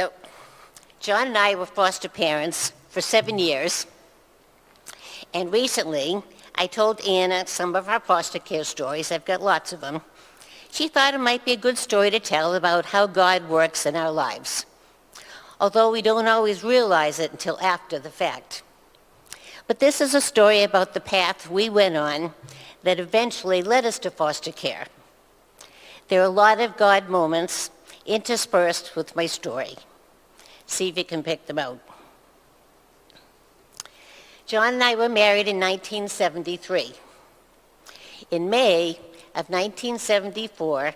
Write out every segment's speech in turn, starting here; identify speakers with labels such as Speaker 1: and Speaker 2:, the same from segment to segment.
Speaker 1: So John and I were foster parents for 7 years. And recently, I told Anna some of our foster care stories. I've got lots of them. She thought it might be a good story to tell about how God works in our lives, although we don't always realize it until after the fact. But this is a story about the path we went on that eventually led us to foster care. There are a lot of God moments interspersed with my story. See if you can pick them out. John and I were married in 1973. In May of 1974,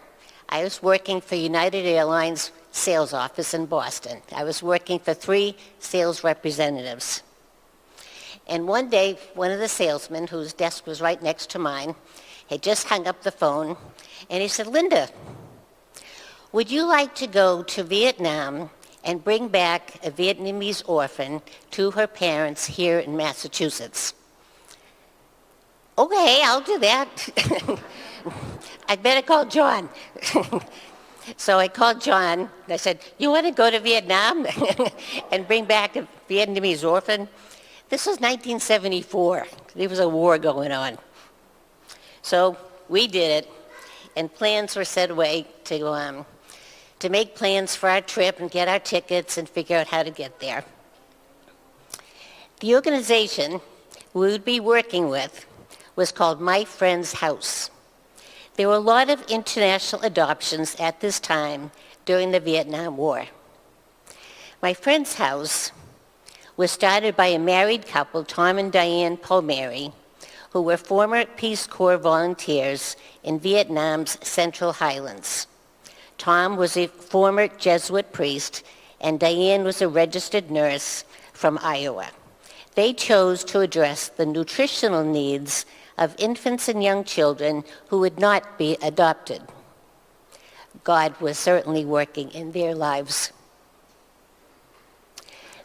Speaker 1: I was working for United Airlines sales office in Boston. I was working for 3 sales representatives. And one day, one of the salesmen, whose desk was right next to mine, had just hung up the phone, and he said, "Linda, would you like to go to Vietnam and bring back a Vietnamese orphan to her parents here in Massachusetts?" "Okay, I'll do that." "I'd better call John." So I called John, and I said, "You want to go to Vietnam and bring back a Vietnamese orphan?" This was 1974. There was a war going on. So we did it, and plans were set away to make plans for our trip and get our tickets and figure out how to get there. The organization we would be working with was called My Friend's House. There were a lot of international adoptions at this time during the Vietnam War. My Friend's House was started by a married couple, Tom and Diane Palmieri, who were former Peace Corps volunteers in Vietnam's Central Highlands. Tom was a former Jesuit priest, and Diane was a registered nurse from Iowa. They chose to address the nutritional needs of infants and young children who would not be adopted. God was certainly working in their lives.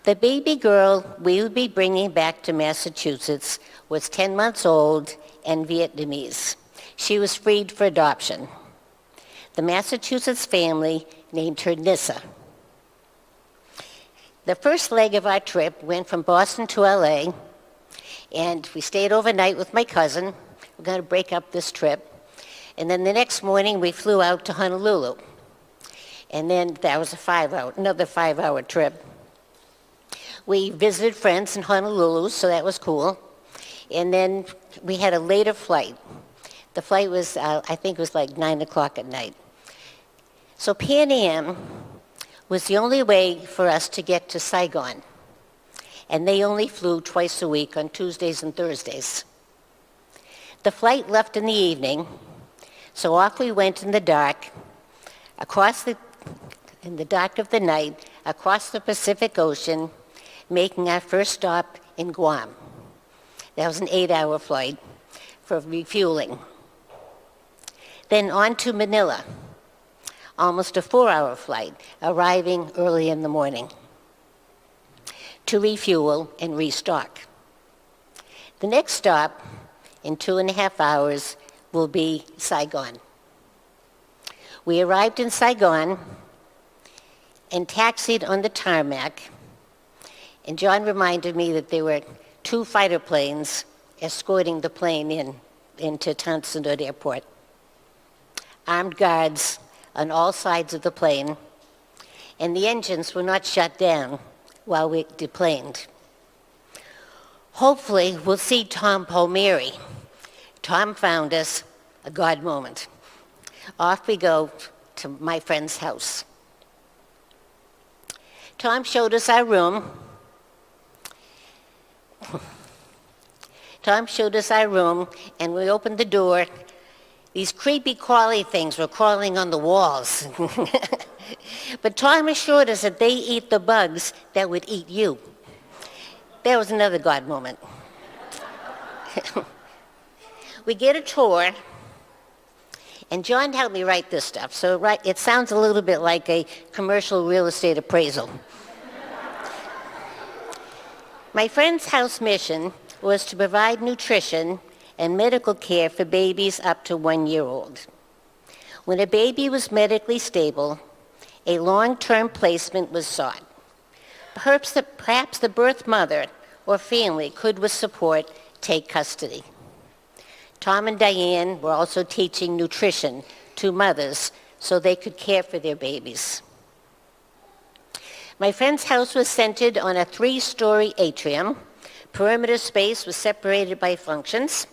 Speaker 1: The baby girl we would be bringing back to Massachusetts was 10 months old and Vietnamese. She was freed for adoption. The Massachusetts family named her Nissa. The first leg of our trip went from Boston to LA, and we stayed overnight with my cousin. We're going to break up this trip. And then the next morning we flew out to Honolulu. And then that was another 5-hour trip. We visited friends in Honolulu, so that was cool. And then we had a later flight. The flight was, I think it was like 9 o'clock at night. So Pan Am was the only way for us to get to Saigon. And they only flew twice a week on Tuesdays and Thursdays. The flight left in the evening, so off we went in the dark, in the dark of the night, across the Pacific Ocean, making our first stop in Guam. That was an 8-hour flight for refueling. Then on to Manila, almost a 4-hour flight, arriving early in the morning to refuel and restock. The next stop in 2.5 hours will be Saigon. We arrived in Saigon and taxied on the tarmac, and John reminded me that there were 2 fighter planes escorting the plane into Tan Son Nhut Airport. Armed guards on all sides of the plane, and the engines were not shut down while we deplaned. Hopefully, we'll see Tom Palmieri. Tom found us a God moment. Off we go to my friend's house. Tom showed us our room. And we opened the door. These creepy crawly things were crawling on the walls. But Tom assured us that they eat the bugs that would eat you. That was another God moment. We get a tour, and John helped me write this stuff, so it sounds a little bit like a commercial real estate appraisal. My friend's house mission was to provide nutrition and medical care for babies up to 1 year old. When a baby was medically stable A long-term placement was sought. Perhaps the birth mother or family could, with support, take custody. Tom and Diane were also teaching nutrition to mothers so they could care for their babies. My friend's house was centered on a 3-story atrium. Perimeter space was separated by functions: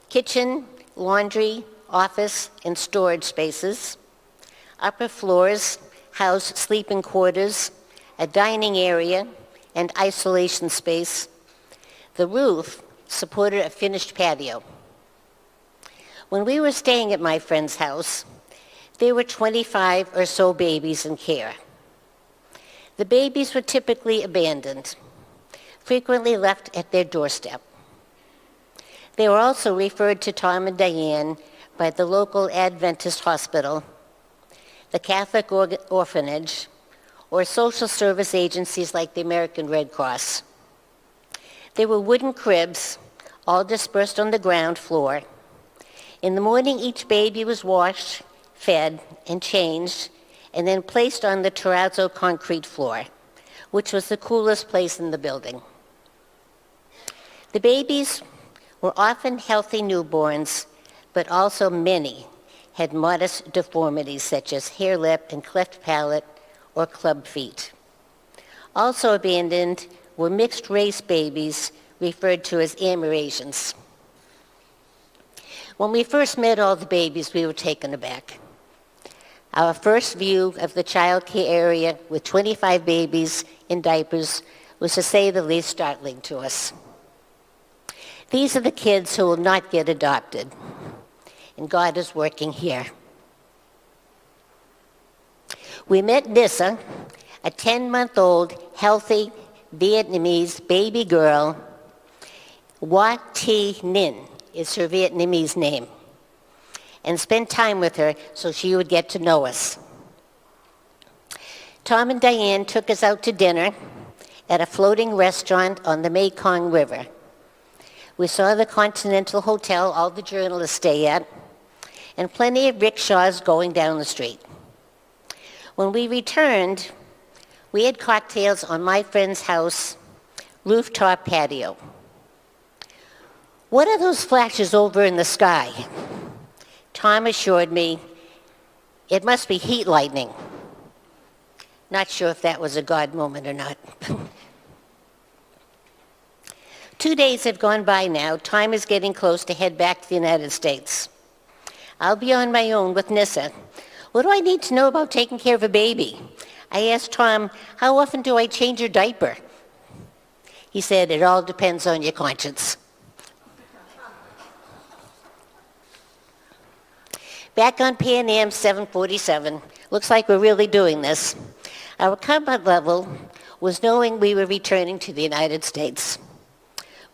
Speaker 1: kitchen, laundry, office, and storage spaces. Upper floors housed sleeping quarters, a dining area, and isolation space. The roof supported a finished patio. When we were staying at my friend's house, there were 25 or so babies in care. The babies were typically abandoned, frequently left at their doorstep. They were also referred to Tom and Diane by the local Adventist hospital, the Catholic orphanage, or social service agencies like the American Red Cross. There were wooden cribs, all dispersed on the ground floor. In the morning, each baby was washed, fed, and changed, and then placed on the terrazzo concrete floor, which was the coolest place in the building. The babies were often healthy newborns, but also many had modest deformities such as hair lip and cleft palate or club feet. Also abandoned were mixed-race babies referred to as Amerasians. When we first met all the babies, we were taken aback. Our first view of the child care area with 25 babies in diapers was, to say the least, startling to us. These are the kids who will not get adopted, and God is working here. We met Nissa, a 10-month-old, healthy Vietnamese baby girl. Hoa Thi Ninh is her Vietnamese name, and spent time with her so she would get to know us. Tom and Diane took us out to dinner at a floating restaurant on the Mekong River. We saw the Continental Hotel all the journalists stay at, and plenty of rickshaws going down the street. When we returned, we had cocktails on my friend's house rooftop patio. "What are those flashes over in the sky?" Tom assured me, "It must be heat lightning." Not sure if that was a God moment or not. 2 days have gone by now. Time is getting close to head back to the United States. I'll be on my own with Nissa. What do I need to know about taking care of a baby? I asked Tom, "How often do I change your diaper?" He said, "It all depends on your conscience." Back on Pan Am 747, looks like we're really doing this. Our comfort level was knowing we were returning to the United States.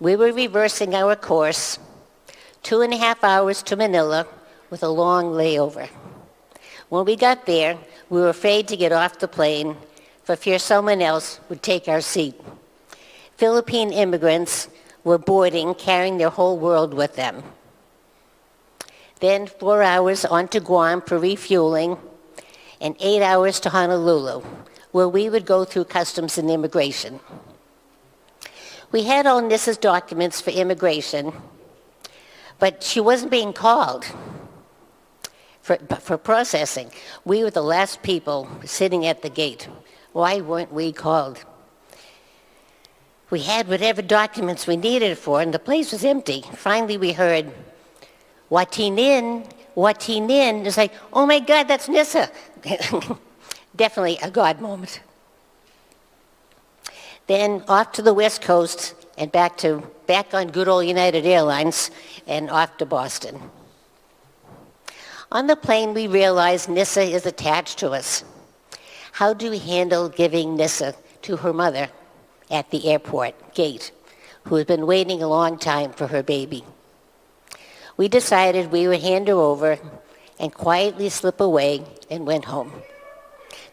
Speaker 1: We were reversing our course, 2.5 hours to Manila with a long layover. When we got there, we were afraid to get off the plane for fear someone else would take our seat. Philippine immigrants were boarding, carrying their whole world with them. Then 4 hours on to Guam for refueling, and 8 hours to Honolulu, where we would go through customs and immigration. We had all Nissa's documents for immigration, but she wasn't being called for processing. We were the last people sitting at the gate. Why weren't we called? We had whatever documents we needed it for, and the place was empty. Finally, we heard, "Hoa Thi Ninh, Hoa Thi Ninh." It's like, oh my God, that's Nissa. Definitely a God moment. Then off to the West Coast and back on good old United Airlines and off to Boston. On the plane, we realized Nissa is attached to us. How do we handle giving Nissa to her mother at the airport gate, who had been waiting a long time for her baby? We decided we would hand her over and quietly slip away and went home.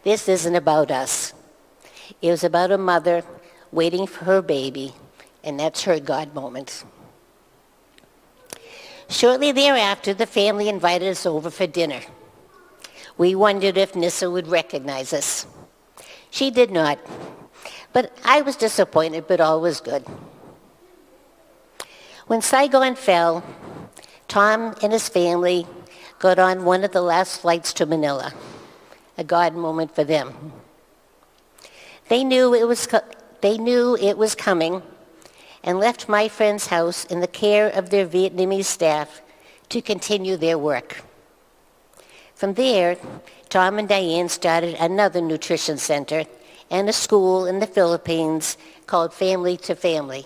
Speaker 1: This isn't about us. It was about a mother waiting for her baby, and that's her God moment. Shortly thereafter, the family invited us over for dinner. We wondered if Nissa would recognize us. She did not, but I was disappointed, but all was good. When Saigon fell, Tom and his family got on one of the last flights to Manila, a God moment for them. They knew it was coming and left my friend's house in the care of their Vietnamese staff to continue their work. From there, Tom and Diane started another nutrition center and a school in the Philippines called Family to Family.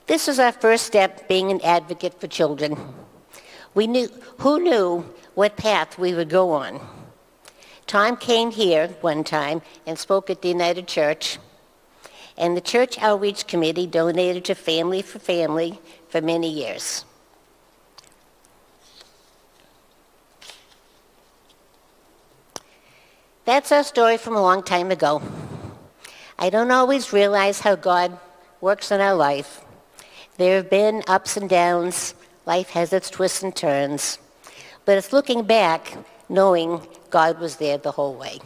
Speaker 1: This was our first step being an advocate for children. Who knew what path we would go on? Tom came here one time and spoke at the United Church, and the Church Outreach Committee donated to Family for Family for many years. That's our story from a long time ago. I don't always realize how God works in our life. There have been ups and downs. Life has its twists and turns. But it's looking back, knowing God was there the whole way.